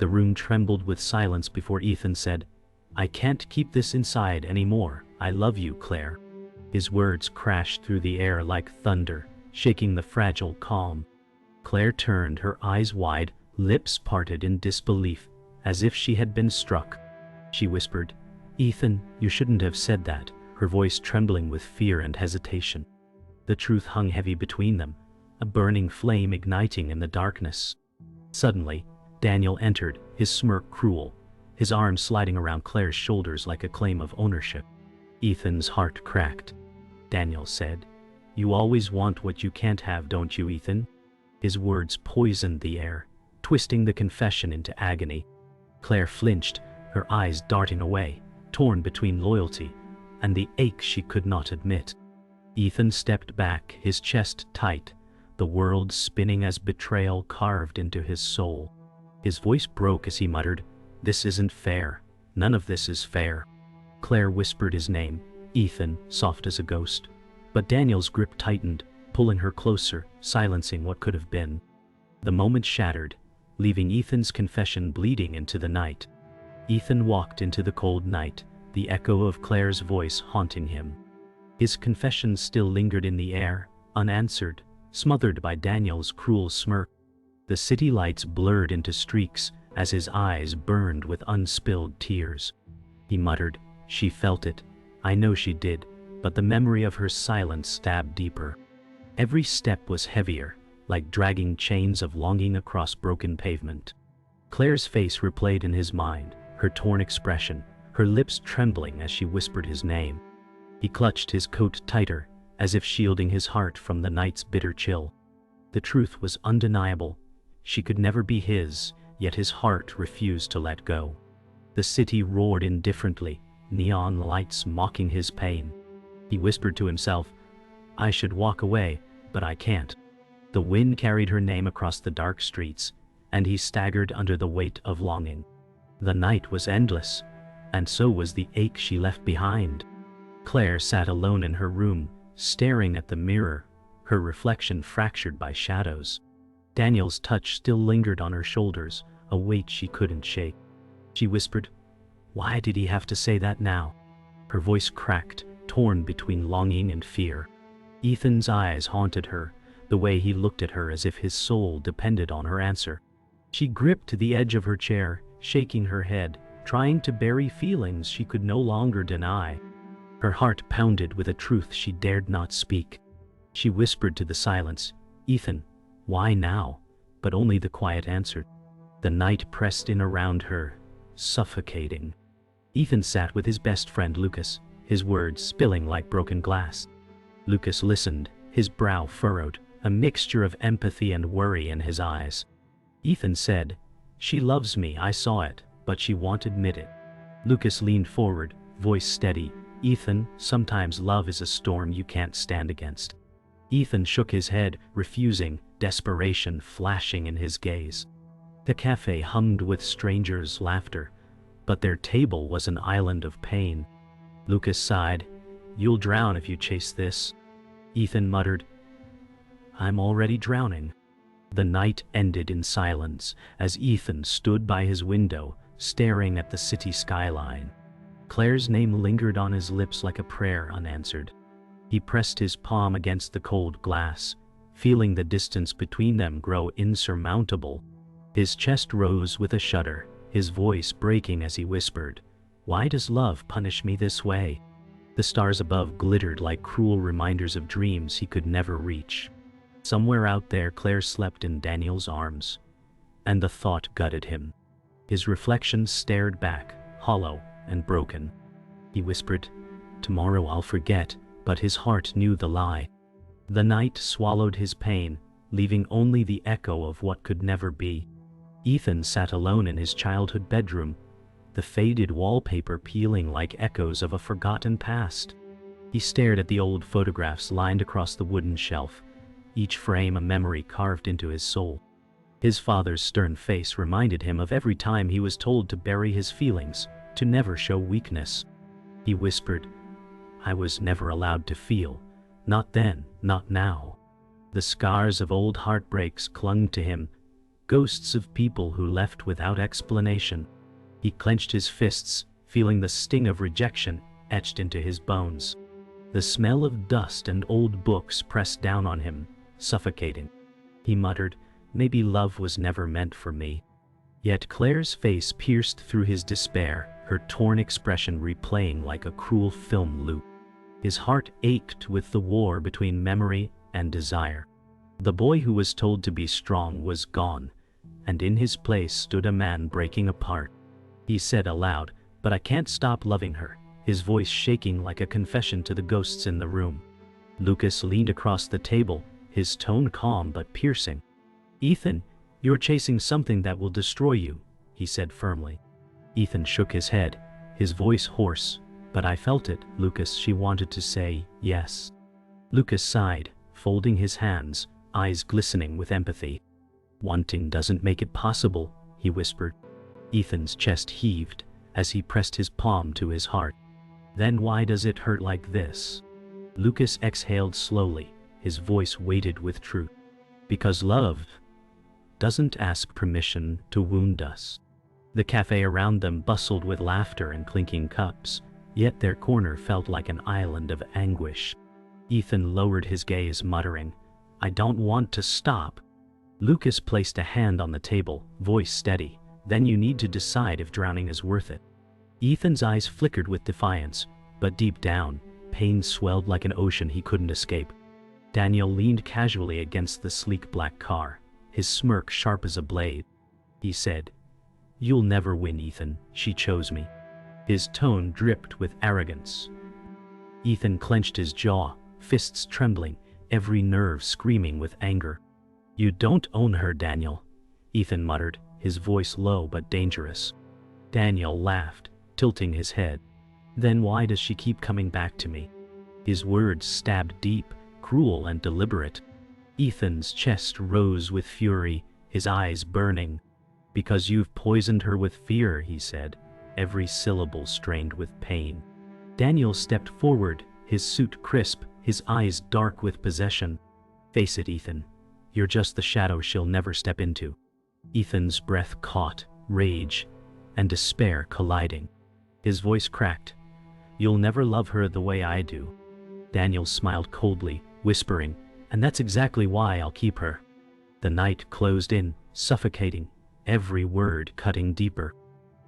The room trembled with silence before Ethan said, "I can't keep this inside anymore. I love you, Claire." His words crashed through the air like thunder, shaking the fragile calm. Claire turned, her eyes wide, lips parted in disbelief, as if she had been struck. She whispered, "Ethan, you shouldn't have said that," her voice trembling with fear and hesitation. The truth hung heavy between them, a burning flame igniting in the darkness. Suddenly, Daniel entered, his smirk cruel, his arms sliding around Claire's shoulders like a claim of ownership. Ethan's heart cracked. Daniel said, "You always want what you can't have, don't you, Ethan?" His words poisoned the air, twisting the confession into agony. Claire flinched, her eyes darting away, torn between loyalty and the ache she could not admit. Ethan stepped back, his chest tight, the world spinning as betrayal carved into his soul. His voice broke as he muttered, "This isn't fair. None of this is fair." Claire whispered his name, Ethan, soft as a ghost. But Daniel's grip tightened, pulling her closer, silencing what could have been. The moment shattered, leaving Ethan's confession bleeding into the night. Ethan walked into the cold night, the echo of Claire's voice haunting him. His confession still lingered in the air, unanswered, smothered by Daniel's cruel smirk. The city lights blurred into streaks as his eyes burned with unspilled tears. He muttered, "She felt it. I know she did," but the memory of her silence stabbed deeper. Every step was heavier, like dragging chains of longing across broken pavement. Claire's face replayed in his mind, her torn expression, her lips trembling as she whispered his name. He clutched his coat tighter, as if shielding his heart from the night's bitter chill. The truth was undeniable. She could never be his, yet his heart refused to let go. The city roared indifferently, neon lights mocking his pain. He whispered to himself, "I should walk away, but I can't." The wind carried her name across the dark streets, and he staggered under the weight of longing. The night was endless, and so was the ache she left behind. Claire sat alone in her room, staring at the mirror, her reflection fractured by shadows. Daniel's touch still lingered on her shoulders, a weight she couldn't shake. She whispered, "Why did he have to say that now?" Her voice cracked, torn between longing and fear. Ethan's eyes haunted her, the way he looked at her as if his soul depended on her answer. She gripped the edge of her chair, shaking her head, trying to bury feelings she could no longer deny. Her heart pounded with a truth she dared not speak. She whispered to the silence, "Ethan, why now?" But only the quiet answered. The night pressed in around her, suffocating. Ethan sat with his best friend Lucas, his words spilling like broken glass. Lucas listened, his brow furrowed, a mixture of empathy and worry in his eyes. Ethan said, "She loves me, I saw it, but she won't admit it." Lucas leaned forward, voice steady, "Ethan, sometimes love is a storm you can't stand against." Ethan shook his head, refusing, desperation flashing in his gaze. The cafe hummed with strangers' laughter, but their table was an island of pain. Lucas sighed, "You'll drown if you chase this." Ethan muttered, "I'm already drowning." The night ended in silence as Ethan stood by his window, staring at the city skyline. Claire's name lingered on his lips like a prayer unanswered. He pressed his palm against the cold glass, feeling the distance between them grow insurmountable. His chest rose with a shudder, his voice breaking as he whispered, "Why does love punish me this way?" The stars above glittered like cruel reminders of dreams he could never reach. Somewhere out there Claire slept in Daniel's arms, and the thought gutted him. His reflection stared back, hollow and broken. He whispered, "Tomorrow I'll forget," but his heart knew the lie. The night swallowed his pain, leaving only the echo of what could never be. Ethan sat alone in his childhood bedroom, the faded wallpaper peeling like echoes of a forgotten past. He stared at the old photographs lined across the wooden shelf, each frame a memory carved into his soul. His father's stern face reminded him of every time he was told to bury his feelings, to never show weakness. He whispered, "I was never allowed to feel. Not then, not now." The scars of old heartbreaks clung to him, Ghosts of people who left without explanation. He clenched his fists, feeling the sting of rejection etched into his bones. The smell of dust and old books pressed down on him, suffocating. He muttered, "Maybe love was never meant for me." Yet Claire's face pierced through his despair, her torn expression replaying like a cruel film loop. His heart ached with the war between memory and desire. The boy who was told to be strong was gone, and in his place stood a man breaking apart. He said aloud, "But I can't stop loving her," his voice shaking like a confession to the ghosts in the room. Lucas leaned across the table, his tone calm but piercing. "Ethan, you're chasing something that will destroy you," he said firmly. Ethan shook his head, his voice hoarse. "But I felt it, Lucas." She wanted to say yes. Lucas sighed, folding his hands, eyes glistening with empathy. "Wanting doesn't make it possible," he whispered. Ethan's chest heaved as he pressed his palm to his heart. "Then why does it hurt like this?" Lucas exhaled slowly, his voice weighted with truth. "Because love doesn't ask permission to wound us." The cafe around them bustled with laughter and clinking cups, yet their corner felt like an island of anguish. Ethan lowered his gaze, muttering, "I don't want to stop." Lucas placed a hand on the table, voice steady. "Then you need to decide if drowning is worth it." Ethan's eyes flickered with defiance, but deep down, pain swelled like an ocean he couldn't escape. Daniel leaned casually against the sleek black car, his smirk sharp as a blade. He said, "You'll never win, Ethan. She chose me." His tone dripped with arrogance. Ethan clenched his jaw, fists trembling, every nerve screaming with anger. "You don't own her, Daniel," Ethan muttered, his voice low but dangerous. Daniel laughed, tilting his head. "Then why does she keep coming back to me?" His words stabbed deep, cruel and deliberate. Ethan's chest rose with fury, his eyes burning. "Because you've poisoned her with fear," he said, every syllable strained with pain. Daniel stepped forward, his suit crisp, his eyes dark with possession. "Face it, Ethan. You're just the shadow she'll never step into." Ethan's breath caught, rage and despair colliding. His voice cracked. "You'll never love her the way I do." Daniel smiled coldly, whispering, "And that's exactly why I'll keep her." The night closed in, suffocating, every word cutting deeper.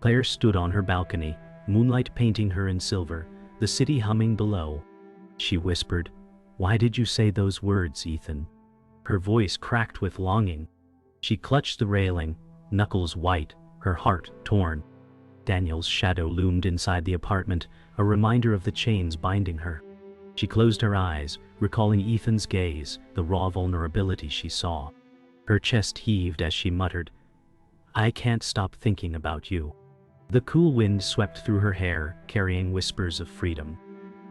Claire stood on her balcony, moonlight painting her in silver, the city humming below. She whispered, "Why did you say those words, Ethan?" Her voice cracked with longing. She clutched the railing, knuckles white, her heart torn. Daniel's shadow loomed inside the apartment, a reminder of the chains binding her. She closed her eyes, recalling Ethan's gaze, the raw vulnerability she saw. Her chest heaved as she muttered, "I can't stop thinking about you." The cool wind swept through her hair, carrying whispers of freedom.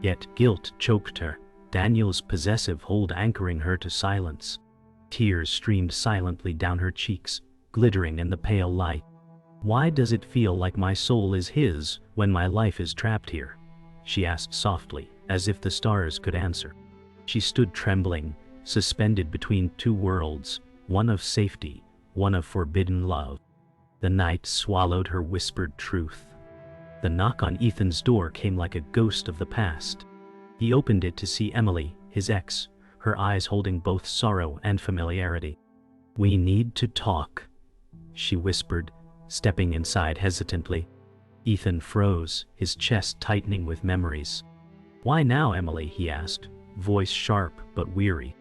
Yet guilt choked her, Daniel's possessive hold anchoring her to silence. Tears streamed silently down her cheeks, glittering in the pale light. "Why does it feel like my soul is his when my life is trapped here?" she asked softly, as if the stars could answer. She stood trembling, suspended between two worlds, one of safety, one of forbidden love. The night swallowed her whispered truth. The knock on Ethan's door came like a ghost of the past. He opened it to see Emily, his ex, her eyes holding both sorrow and familiarity. "We need to talk," she whispered, stepping inside hesitantly. Ethan froze, his chest tightening with memories. "Why now, Emily?" he asked, voice sharp but weary.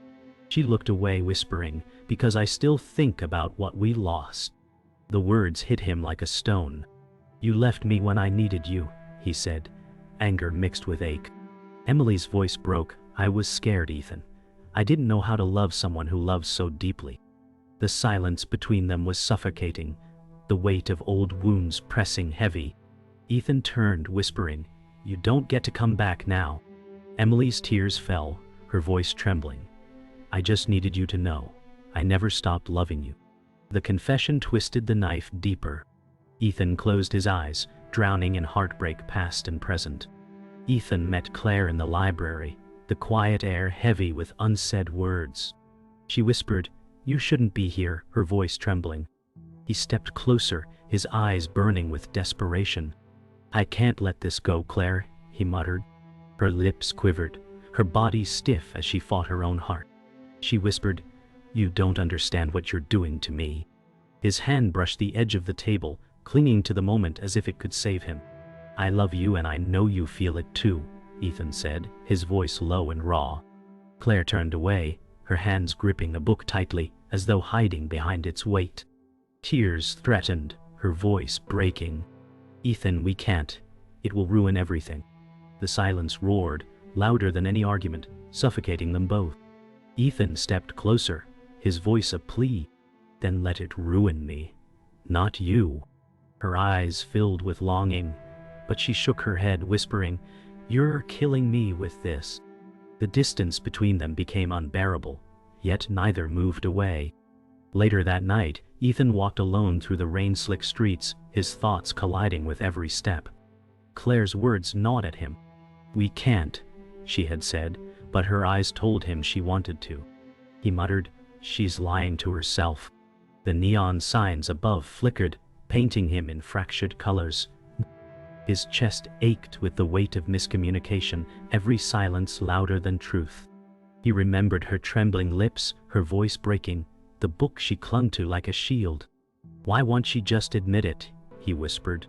She looked away, whispering, "Because I still think about what we lost." The words hit him like a stone. "You left me when I needed you," he said, anger mixed with ache. Emily's voice broke. "I was scared, Ethan. I didn't know how to love someone who loves so deeply." The silence between them was suffocating, the weight of old wounds pressing heavy. Ethan turned, whispering, "You don't get to come back now." Emily's tears fell, her voice trembling. "I just needed you to know. I never stopped loving you." The confession twisted the knife deeper. Ethan closed his eyes, drowning in heartbreak past and present. Ethan met Claire in the library, the quiet air heavy with unsaid words. She whispered, "You shouldn't be here," her voice trembling. He stepped closer, his eyes burning with desperation. "I can't let this go, Claire," he muttered. Her lips quivered, her body stiff as she fought her own heart. She whispered, "You don't understand what you're doing to me." His hand brushed the edge of the table, clinging to the moment as if it could save him. "I love you and I know you feel it too," Ethan said, his voice low and raw. Claire turned away, her hands gripping the book tightly, as though hiding behind its weight. Tears threatened, her voice breaking. "Ethan, we can't. It will ruin everything." The silence roared, louder than any argument, suffocating them both. Ethan stepped closer, his voice a plea. "Then let it ruin me. Not you." Her eyes filled with longing, but she shook her head, whispering, "You're killing me with this." The distance between them became unbearable, yet neither moved away. Later that night, Ethan walked alone through the rain-slick streets, his thoughts colliding with every step. Claire's words gnawed at him. "We can't," she had said, but her eyes told him she wanted to. He muttered, "She's lying to herself." The neon signs above flickered, painting him in fractured colors. His chest ached with the weight of miscommunication, every silence louder than truth. He remembered her trembling lips, her voice breaking, the book she clung to like a shield. "Why won't she just admit it?" he whispered.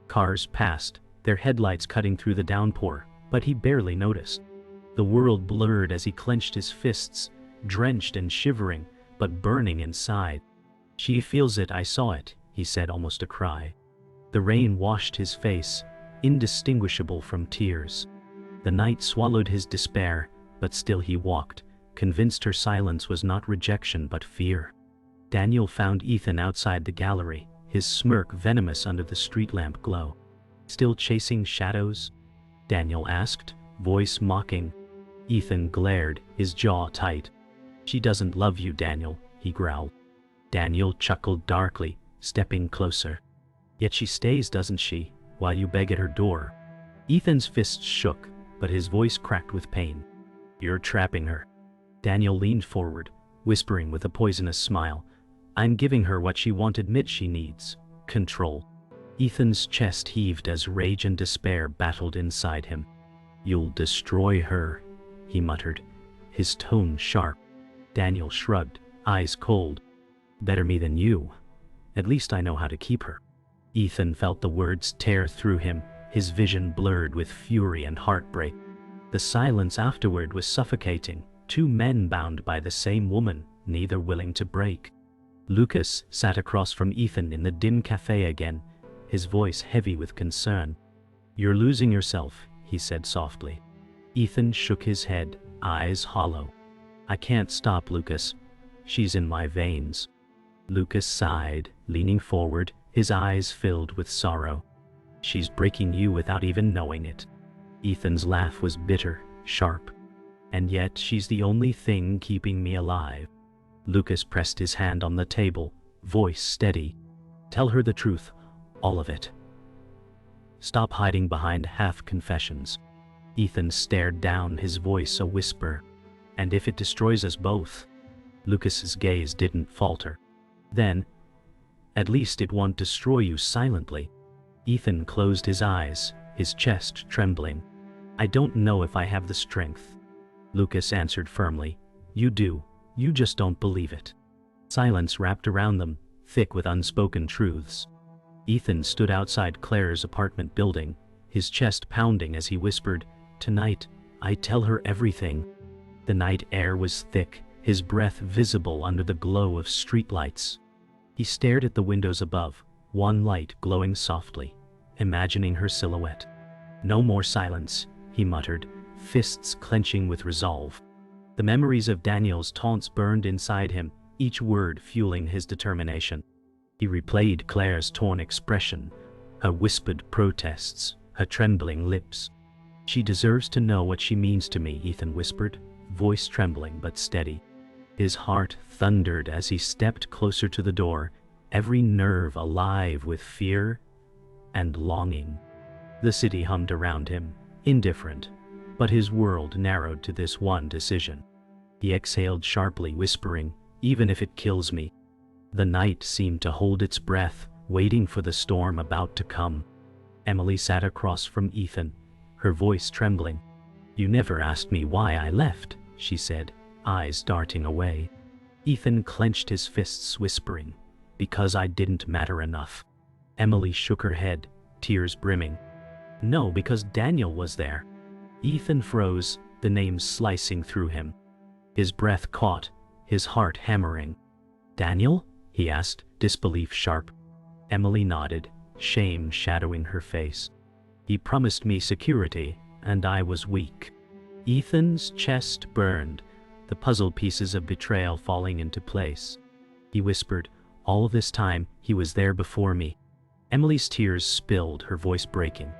Cars passed, their headlights cutting through the downpour, but he barely noticed. The world blurred as he clenched his fists, drenched and shivering, but burning inside. "She feels it, I saw it," he said, almost a cry. The rain washed his face, indistinguishable from tears. The night swallowed his despair, but still he walked, convinced her silence was not rejection but fear. Daniel found Ethan outside the gallery, his smirk venomous under the street lamp glow. "Still chasing shadows?" Daniel asked, voice mocking. Ethan glared, his jaw tight. "She doesn't love you, Daniel," he growled. Daniel chuckled darkly, stepping closer. "Yet she stays, doesn't she, while you beg at her door?" Ethan's fists shook, but his voice cracked with pain. "You're trapping her." Daniel leaned forward, whispering with a poisonous smile, "I'm giving her what she won't admit she needs: control." Ethan's chest heaved as rage and despair battled inside him. "You'll destroy her," he muttered, his tone sharp. Daniel shrugged, eyes cold. "Better me than you. At least I know how to keep her." Ethan felt the words tear through him, his vision blurred with fury and heartbreak. The silence afterward was suffocating, two men bound by the same woman, neither willing to break. Lucas sat across from Ethan in the dim cafe again, his voice heavy with concern. "You're losing yourself," he said softly. Ethan shook his head, eyes hollow. "I can't stop, Lucas. She's in my veins." Lucas sighed, leaning forward, his eyes filled with sorrow. "She's breaking you without even knowing it." Ethan's laugh was bitter, sharp. "And yet she's the only thing keeping me alive." Lucas pressed his hand on the table, voice steady. "Tell her the truth, all of it. Stop hiding behind half-confessions." Ethan stared down, his voice a whisper. "And if it destroys us both?" Lucas's gaze didn't falter. "Then, at least it won't destroy you silently." Ethan closed his eyes, his chest trembling. "I don't know if I have the strength." Lucas answered firmly, "You do, you just don't believe it." Silence wrapped around them, thick with unspoken truths. Ethan stood outside Claire's apartment building, his chest pounding as he whispered, "Tonight, I tell her everything." The night air was thick, his breath visible under the glow of streetlights. He stared at the windows above, one light glowing softly, imagining her silhouette. "No more silence," he muttered, fists clenching with resolve. The memories of Daniel's taunts burned inside him, each word fueling his determination. He replayed Claire's torn expression, her whispered protests, her trembling lips. "She deserves to know what she means to me," Ethan whispered, voice trembling but steady. His heart thundered as he stepped closer to the door, every nerve alive with fear and longing. The city hummed around him, indifferent, but his world narrowed to this one decision. He exhaled sharply, whispering, "Even if it kills me." The night seemed to hold its breath, waiting for the storm about to come. Emily sat across from Ethan, her voice trembling. "You never asked me why I left," she said, eyes darting away. Ethan clenched his fists, whispering, "Because I didn't matter enough." Emily shook her head, tears brimming. "No, because Daniel was there." Ethan froze, the name slicing through him. His breath caught, his heart hammering. "Daniel?" he asked, disbelief sharp. Emily nodded, shame shadowing her face. "He promised me security, and I was weak." Ethan's chest burned, the puzzle pieces of betrayal falling into place. He whispered, "All this time, he was there before me." Emily's tears spilled, her voice breaking.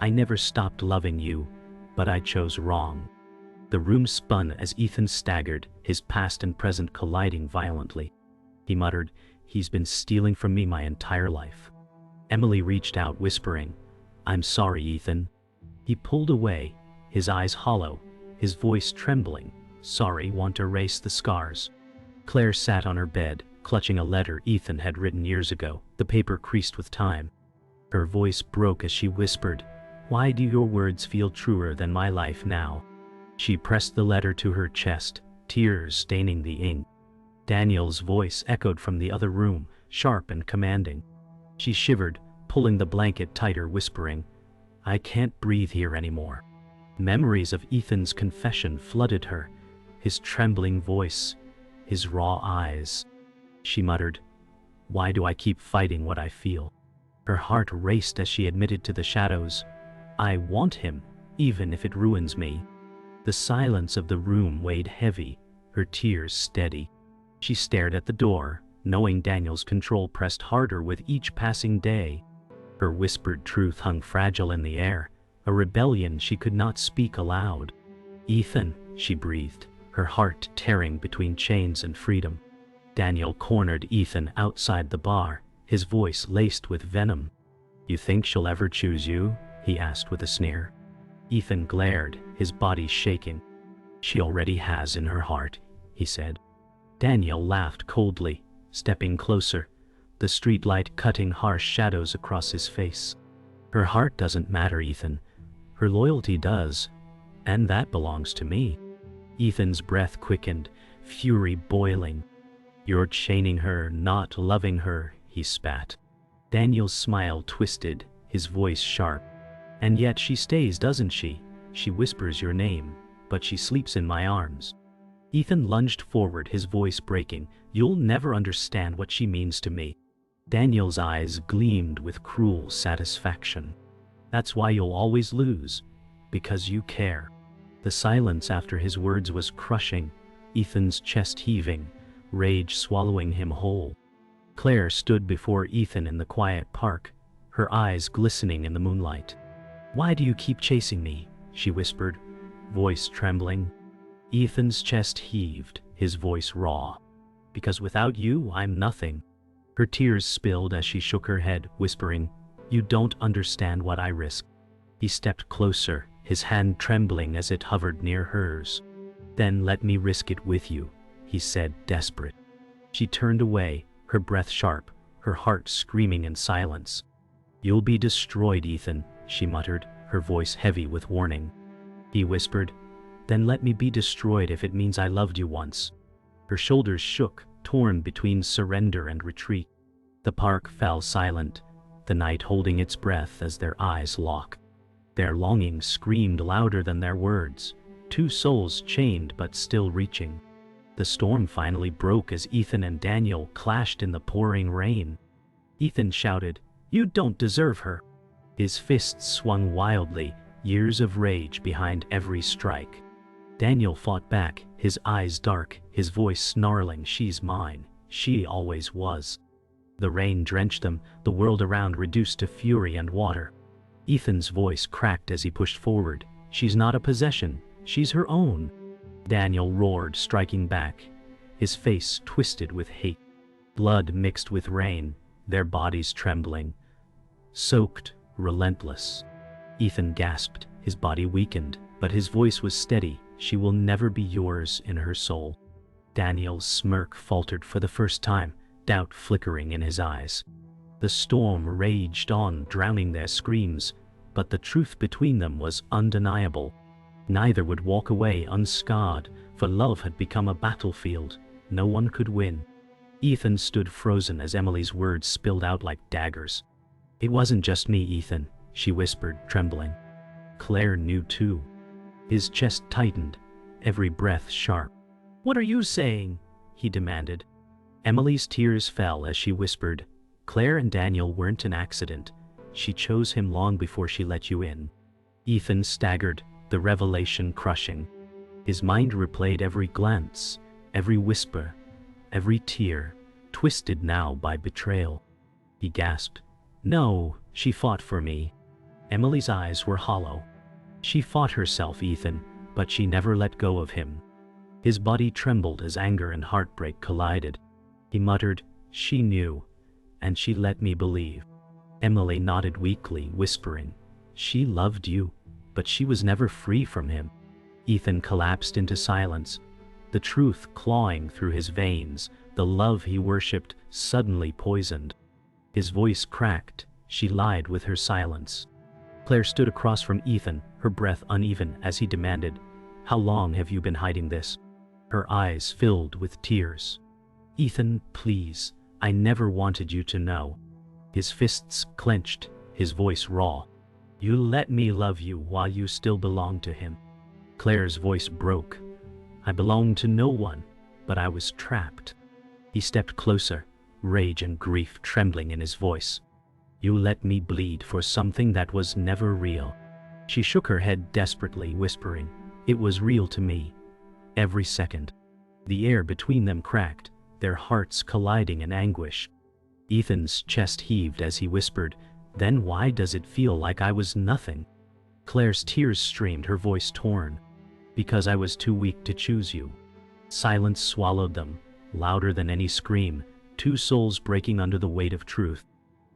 "I never stopped loving you, but I chose wrong." The room spun as Ethan staggered, his past and present colliding violently. He muttered, "He's been stealing from me my entire life." Emily reached out, whispering, "I'm sorry, Ethan." He pulled away, his eyes hollow, his voice trembling. "Sorry, want to erase the scars." Claire sat on her bed, clutching a letter Ethan had written years ago, the paper creased with time. Her voice broke as she whispered, "Why do your words feel truer than my life now?" She pressed the letter to her chest, tears staining the ink. Daniel's voice echoed from the other room, sharp and commanding. She shivered, pulling the blanket tighter, whispering, "I can't breathe here anymore." Memories of Ethan's confession flooded her, his trembling voice, his raw eyes. She muttered, "Why do I keep fighting what I feel?" Her heart raced as she admitted to the shadows, "I want him, even if it ruins me." The silence of the room weighed heavy, her tears steady. She stared at the door, knowing Daniel's control pressed harder with each passing day. Her whispered truth hung fragile in the air, a rebellion she could not speak aloud. "Ethan," she breathed, her heart tearing between chains and freedom. Daniel cornered Ethan outside the bar, his voice laced with venom. "You think she'll ever choose you?" he asked with a sneer. Ethan glared, his body shaking. "She already has in her heart," he said. Daniel laughed coldly, stepping closer, the streetlight cutting harsh shadows across his face. "Her heart doesn't matter, Ethan. Her loyalty does, and that belongs to me." Ethan's breath quickened, fury boiling. "You're chaining her, not loving her," he spat. Daniel's smile twisted, his voice sharp. "And yet she stays, doesn't she? She whispers your name, but she sleeps in my arms." Ethan lunged forward, his voice breaking. "You'll never understand what she means to me." Daniel's eyes gleamed with cruel satisfaction. "That's why you'll always lose, because you care." The silence after his words was crushing, Ethan's chest heaving, rage swallowing him whole. Claire stood before Ethan in the quiet park, her eyes glistening in the moonlight. "Why do you keep chasing me?" she whispered, voice trembling. Ethan's chest heaved, his voice raw. "Because without you, I'm nothing." Her tears spilled as she shook her head, whispering, "You don't understand what I risk." He stepped closer, his hand trembling as it hovered near hers. "Then let me risk it with you," he said, desperate. She turned away, her breath sharp, her heart screaming in silence. "You'll be destroyed, Ethan," she muttered, her voice heavy with warning. He whispered, "Then let me be destroyed if it means I loved you once." Her shoulders shook, torn between surrender and retreat. The park fell silent, the night holding its breath as their eyes locked. Their longing screamed louder than their words, two souls chained but still reaching. The storm finally broke as Ethan and Daniel clashed in the pouring rain. Ethan shouted, "You don't deserve her." His fists swung wildly, years of rage behind every strike. Daniel fought back, his eyes dark, his voice snarling, "She's mine. She always was." The rain drenched them, the world around reduced to fury and water. Ethan's voice cracked as he pushed forward, "She's not a possession. She's her own." Daniel roared, striking back, his face twisted with hate. Blood mixed with rain, their bodies trembling. Soaked, relentless. Ethan gasped, his body weakened, but his voice was steady. "She will never be yours," in her soul. Daniel's smirk faltered for the first time, doubt flickering in his eyes. The storm raged on, drowning their screams, but the truth between them was undeniable. Neither would walk away unscarred, for love had become a battlefield. No one could win. Ethan stood frozen as Emily's words spilled out like daggers. "It wasn't just me, Ethan," she whispered, trembling. Claire knew too. His chest tightened, every breath sharp. "What are you saying?" he demanded. Emily's tears fell as she whispered, "Claire and Daniel weren't an accident. She chose him long before she let you in." Ethan staggered, the revelation crushing. His mind replayed every glance, every whisper, every tear, twisted now by betrayal. He gasped, "No, she fought for me." Emily's eyes were hollow. She fought herself, Ethan, but she never let go of him. His body trembled as anger and heartbreak collided. He muttered, "She knew, and she let me believe." Emily nodded weakly, whispering, "She loved you, but she was never free from him." Ethan collapsed into silence, the truth clawing through his veins, the love he worshipped suddenly poisoned. His voice cracked. She lied with her silence. Claire stood across from Ethan, her breath uneven as he demanded, "How long have you been hiding this?" Her eyes filled with tears. "Ethan, please, I never wanted you to know." His fists clenched, his voice raw. "You let me love you while you still belong to him." Claire's voice broke. "I belonged to no one, but I was trapped." He stepped closer, rage and grief trembling in his voice. "You let me bleed for something that was never real." She shook her head desperately, whispering, "It was real to me. Every second." The air between them cracked, their hearts colliding in anguish. Ethan's chest heaved as he whispered, "Then why does it feel like I was nothing?" Claire's tears streamed, her voice torn. "Because I was too weak to choose you." Silence swallowed them, louder than any scream, two souls breaking under the weight of truth.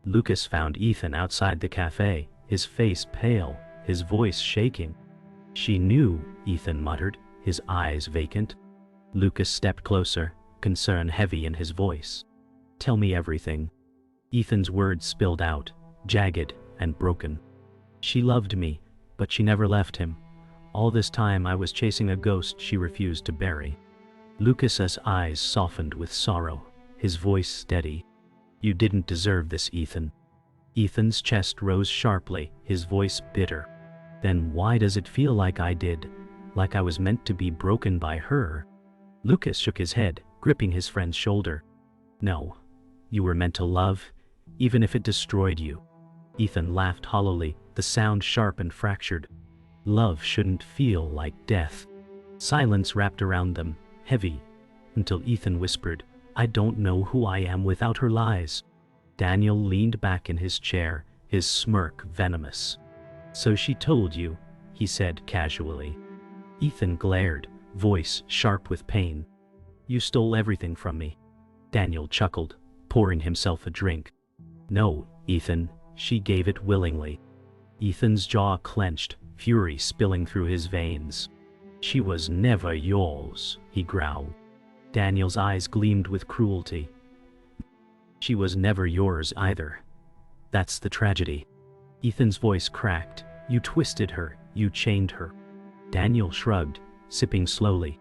Lucas found Ethan outside the cafe, his face pale, his voice shaking. "She knew," Ethan muttered, his eyes vacant. Lucas stepped closer, concern heavy in his voice. "Tell me everything." Ethan's words spilled out, jagged and broken. "She loved me, but she never left him. All this time I was chasing a ghost she refused to bury." Lucas's eyes softened with sorrow, his voice steady. "You didn't deserve this, Ethan." Ethan's chest rose sharply, his voice bitter. "Then why does it feel like I did? Like I was meant to be broken by her?" Lucas shook his head, gripping his friend's shoulder. "No, you were meant to love, even if it destroyed you." Ethan laughed hollowly, the sound sharp and fractured. "Love shouldn't feel like death." Silence wrapped around them, heavy, until Ethan whispered, "I don't know who I am without her lies." Daniel leaned back in his chair, his smirk venomous. "So she told you," he said casually. Ethan glared, voice sharp with pain. "You stole everything from me." Daniel chuckled, pouring himself a drink. "No, Ethan, she gave it willingly." Ethan's jaw clenched, fury spilling through his veins. "She was never yours," he growled. Daniel's eyes gleamed with cruelty. "She was never yours either. That's the tragedy." Ethan's voice cracked. "You twisted her, you chained her." Daniel shrugged, sipping slowly.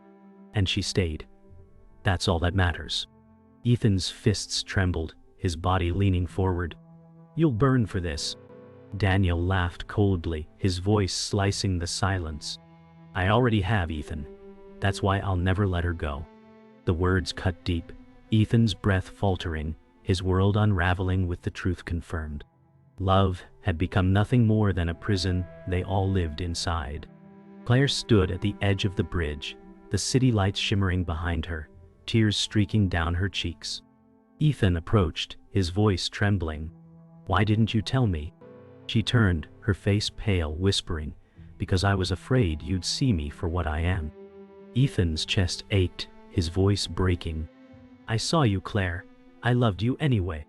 "And she stayed. That's all that matters." Ethan's fists trembled, his body leaning forward. "You'll burn for this." Daniel laughed coldly, his voice slicing the silence. "I already have, Ethan. That's why I'll never let her go." The words cut deep, Ethan's breath faltering, his world unraveling with the truth confirmed. Love had become nothing more than a prison they all lived inside. Claire stood at the edge of the bridge, the city lights shimmering behind her, tears streaking down her cheeks. Ethan approached, his voice trembling. "Why didn't you tell me?" She turned, her face pale, whispering, "Because I was afraid you'd see me for what I am." Ethan's chest ached, his voice breaking. "I saw you, Claire. I loved you anyway."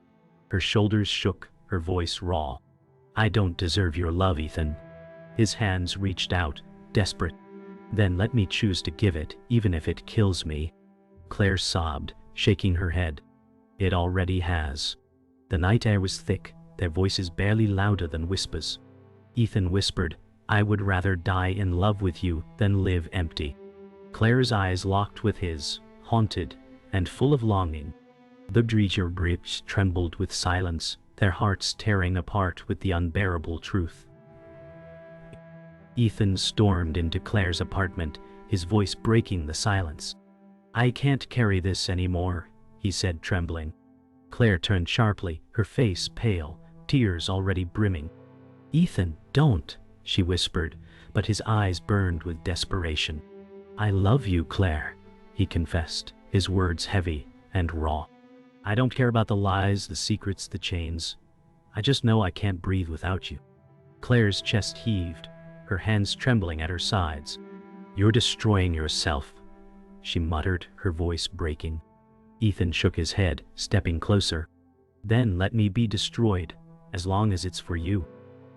Her shoulders shook, her voice raw. "I don't deserve your love, Ethan." His hands reached out, desperate. "Then let me choose to give it, even if it kills me." Claire sobbed, shaking her head. It already has. The night air was thick, their voices barely louder than whispers. Ethan whispered, I would rather die in love with you than live empty. Claire's eyes locked with his, haunted and full of longing. The dreamer ribs trembled with silence, their hearts tearing apart with the unbearable truth. Ethan stormed into Claire's apartment, his voice breaking the silence. I can't carry this anymore, he said, trembling. Claire turned sharply, her face pale, tears already brimming. Ethan, don't, she whispered, but his eyes burned with desperation. I love you, Claire, he confessed, his words heavy and raw. I don't care about the lies, the secrets, the chains. I just know I can't breathe without you. Claire's chest heaved, her hands trembling at her sides. You're destroying yourself, she muttered, her voice breaking. Ethan shook his head, stepping closer. Then let me be destroyed, as long as it's for you.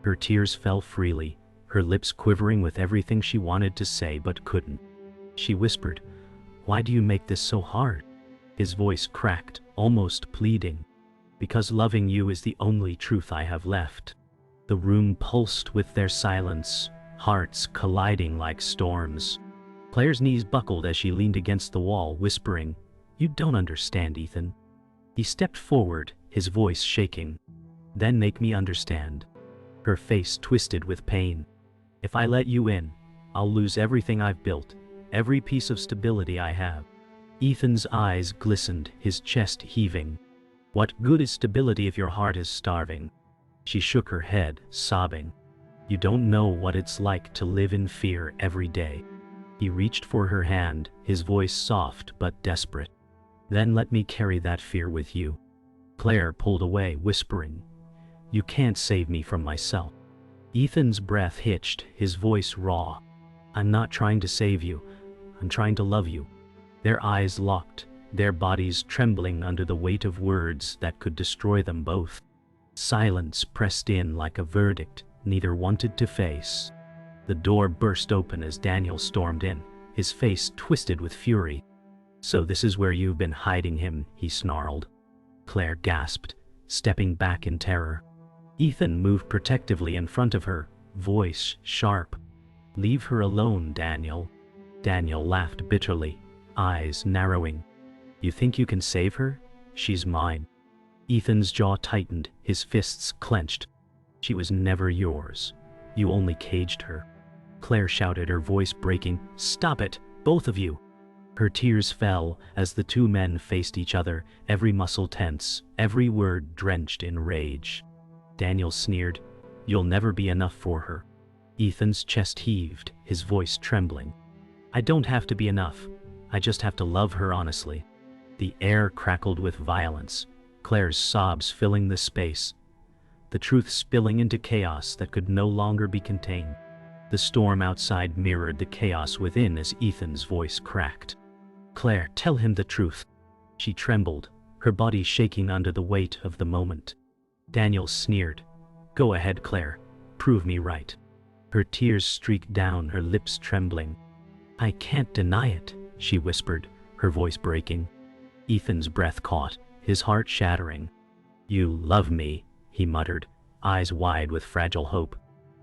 Her tears fell freely, her lips quivering with everything she wanted to say but couldn't. She whispered, why do you make this so hard? His voice cracked, almost pleading. Because loving you is the only truth I have left. The room pulsed with their silence, hearts colliding like storms. Claire's knees buckled as she leaned against the wall, whispering, You don't understand, Ethan. He stepped forward, his voice shaking. Then make me understand. Her face twisted with pain. If I let you in, I'll lose everything I've built, every piece of stability I have. Ethan's eyes glistened, his chest heaving. What good is stability if your heart is starving? She shook her head, sobbing. You don't know what it's like to live in fear every day. He reached for her hand, his voice soft but desperate. Then let me carry that fear with you. Claire pulled away, whispering, You can't save me from myself. Ethan's breath hitched, his voice raw. I'm not trying to save you. I'm trying to love you. Their eyes locked, their bodies trembling under the weight of words that could destroy them both. Silence pressed in like a verdict neither wanted to face. The door burst open as Daniel stormed in, his face twisted with fury. So this is where you've been hiding him, he snarled. Claire gasped, stepping back in terror. Ethan moved protectively in front of her, voice sharp. Leave her alone, Daniel. Daniel laughed bitterly, eyes narrowing. You think you can save her? She's mine. Ethan's jaw tightened, his fists clenched. She was never yours. You only caged her. Claire shouted, her voice breaking, Stop it, both of you! Her tears fell as the two men faced each other, every muscle tense, every word drenched in rage. Daniel sneered, You'll never be enough for her. Ethan's chest heaved, his voice trembling. I don't have to be enough. I just have to love her honestly. The air crackled with violence, Claire's sobs filling the space, the truth spilling into chaos that could no longer be contained. The storm outside mirrored the chaos within as Ethan's voice cracked. Claire, tell him the truth. She trembled, her body shaking under the weight of the moment. Daniel sneered. Go ahead, Claire. Prove me right. Her tears streaked down, her lips trembling. I can't deny it, she whispered, her voice breaking. Ethan's breath caught, his heart shattering. You love me, he muttered, eyes wide with fragile hope.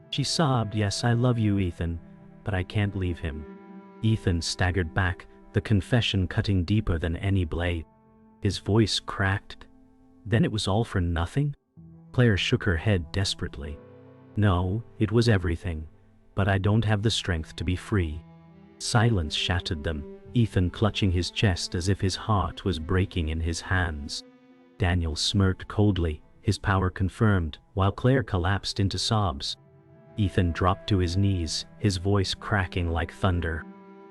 She sobbed, Yes, I love you, Ethan, but I can't leave him. Ethan staggered back, the confession cutting deeper than any blade. His voice cracked. Then it was all for nothing? Claire shook her head desperately. No, it was everything, but I don't have the strength to be free. Silence shattered them, Ethan clutching his chest as if his heart was breaking in his hands. Daniel smirked coldly, his power confirmed, while Claire collapsed into sobs. Ethan dropped to his knees, his voice cracking like thunder.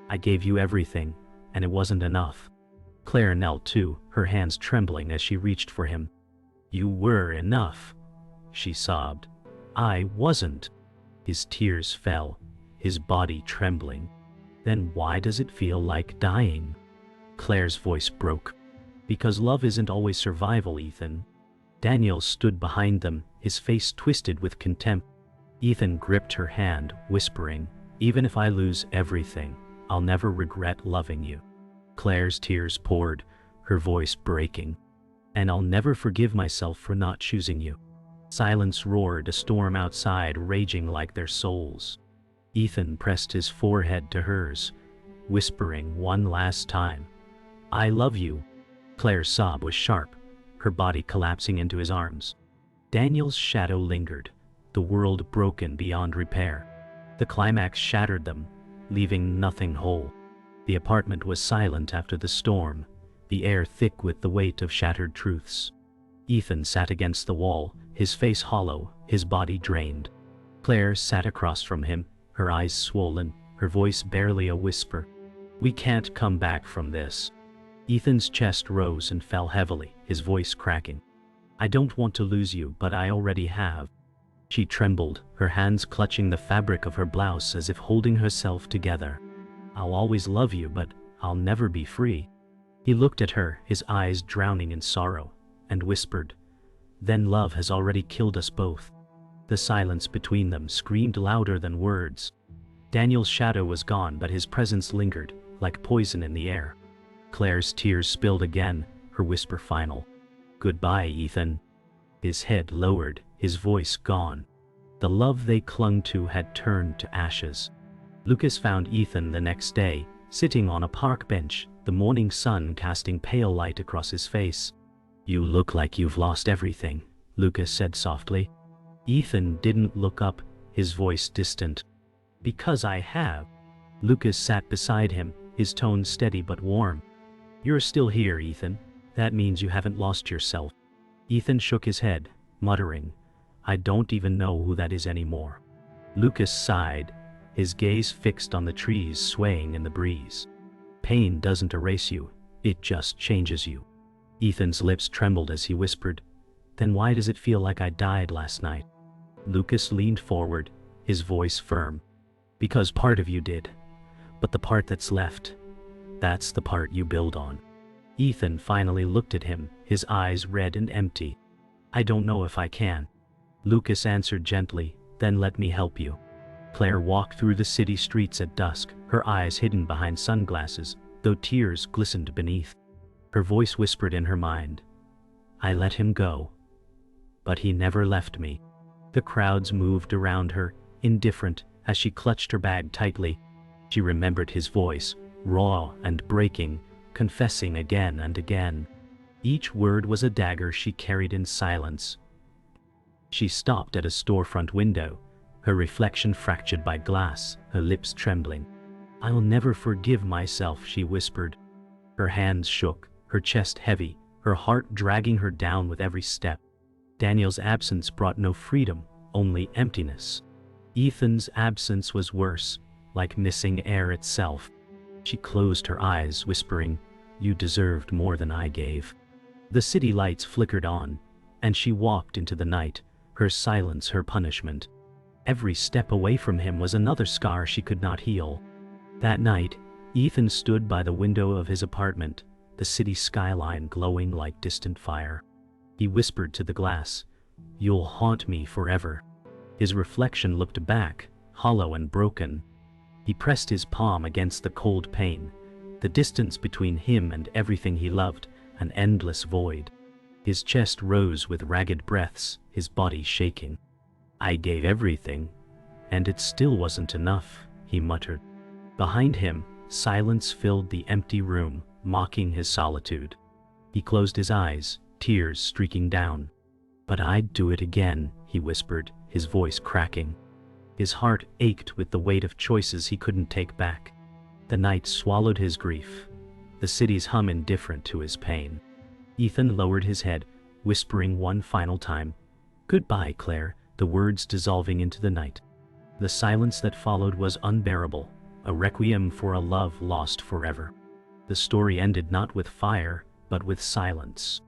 I gave you everything, and it wasn't enough. Claire knelt too, her hands trembling as she reached for him. You were enough, she sobbed. I wasn't. His tears fell, his body trembling. Then why does it feel like dying? Claire's voice broke. Because love isn't always survival, Ethan. Daniel stood behind them, his face twisted with contempt. Ethan gripped her hand, whispering, Even if I lose everything, I'll never regret loving you. Claire's tears poured, her voice breaking. And I'll never forgive myself for not choosing you. Silence roared, a storm outside raging like their souls. Ethan pressed his forehead to hers, whispering one last time, "I love you." Claire's sob was sharp, her body collapsing into his arms. Daniel's shadow lingered, the world broken beyond repair. The climax shattered them, leaving nothing whole. The apartment was silent after the storm, the air thick with the weight of shattered truths. Ethan sat against the wall, his face hollow, his body drained. Claire sat across from him, her eyes swollen, her voice barely a whisper. "We can't come back from this." Ethan's chest rose and fell heavily, his voice cracking. "I don't want to lose you, but I already have." She trembled, her hands clutching the fabric of her blouse as if holding herself together. "I'll always love you, but I'll never be free." He looked at her, his eyes drowning in sorrow, and whispered, "Then love has already killed us both." The silence between them screamed louder than words. Daniel's shadow was gone, but his presence lingered, like poison in the air. Claire's tears spilled again, her whisper final. "Goodbye, Ethan." His head lowered, his voice gone. The love they clung to had turned to ashes. Lucas found Ethan the next day, sitting on a park bench, the morning sun casting pale light across his face. "You look like you've lost everything," Lucas said softly. Ethan didn't look up, his voice distant. "Because I have." Lucas sat beside him, his tone steady but warm. "You're still here, Ethan. That means you haven't lost yourself." Ethan shook his head, muttering, "I don't even know who that is anymore." Lucas sighed, his gaze fixed on the trees swaying in the breeze. "Pain doesn't erase you, it just changes you." Ethan's lips trembled as he whispered, "Then why does it feel like I died last night?" Lucas leaned forward, his voice firm. "Because part of you did. But the part that's left, that's the part you build on." Ethan finally looked at him, his eyes red and empty. "I don't know if I can." Lucas answered gently, "Then let me help you." Claire walked through the city streets at dusk, her eyes hidden behind sunglasses, though tears glistened beneath. Her voice whispered in her mind, "I let him go. But he never left me." The crowds moved around her, indifferent, as she clutched her bag tightly. She remembered his voice, raw and breaking, confessing again and again. Each word was a dagger she carried in silence. She stopped at a storefront window, her reflection fractured by glass, her lips trembling. "I'll never forgive myself," she whispered. Her hands shook, her chest heavy, her heart dragging her down with every step. Daniel's absence brought no freedom, only emptiness. Ethan's absence was worse, like missing air itself. She closed her eyes, whispering, "You deserved more than I gave." The city lights flickered on, and she walked into the night, her silence her punishment. Every step away from him was another scar she could not heal. That night, Ethan stood by the window of his apartment, the city skyline glowing like distant fire. He whispered to the glass, "You'll haunt me forever." His reflection looked back, hollow and broken. He pressed his palm against the cold pane, the distance between him and everything he loved, an endless void. His chest rose with ragged breaths, his body shaking. "I gave everything, and it still wasn't enough," he muttered. Behind him, silence filled the empty room, mocking his solitude. He closed his eyes, tears streaking down. "But I'd do it again," he whispered, his voice cracking. His heart ached with the weight of choices he couldn't take back. The night swallowed his grief, the city's hum indifferent to his pain. Ethan lowered his head, whispering one final time, "Goodbye, Claire," the words dissolving into the night. The silence that followed was unbearable, a requiem for a love lost forever. The story ended not with fire, but with silence.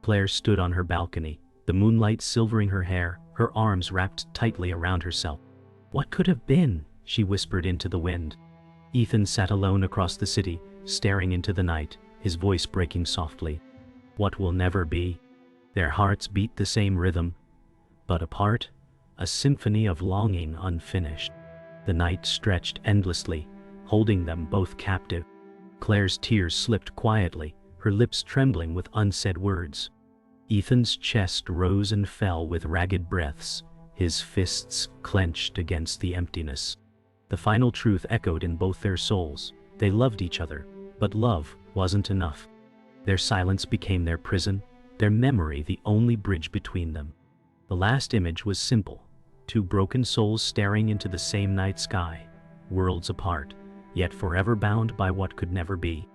Claire stood on her balcony, the moonlight silvering her hair, her arms wrapped tightly around herself. "What could have been?" she whispered into the wind. Ethan sat alone across the city, staring into the night, his voice breaking softly. "What will never be?" Their hearts beat the same rhythm, but apart, a symphony of longing unfinished. The night stretched endlessly, holding them both captive. Claire's tears slipped quietly, her lips trembling with unsaid words. Ethan's chest rose and fell with ragged breaths, his fists clenched against the emptiness. The final truth echoed in both their souls. They loved each other, but love wasn't enough. Their silence became their prison, their memory the only bridge between them. The last image was simple: two broken souls staring into the same night sky, worlds apart, yet forever bound by what could never be.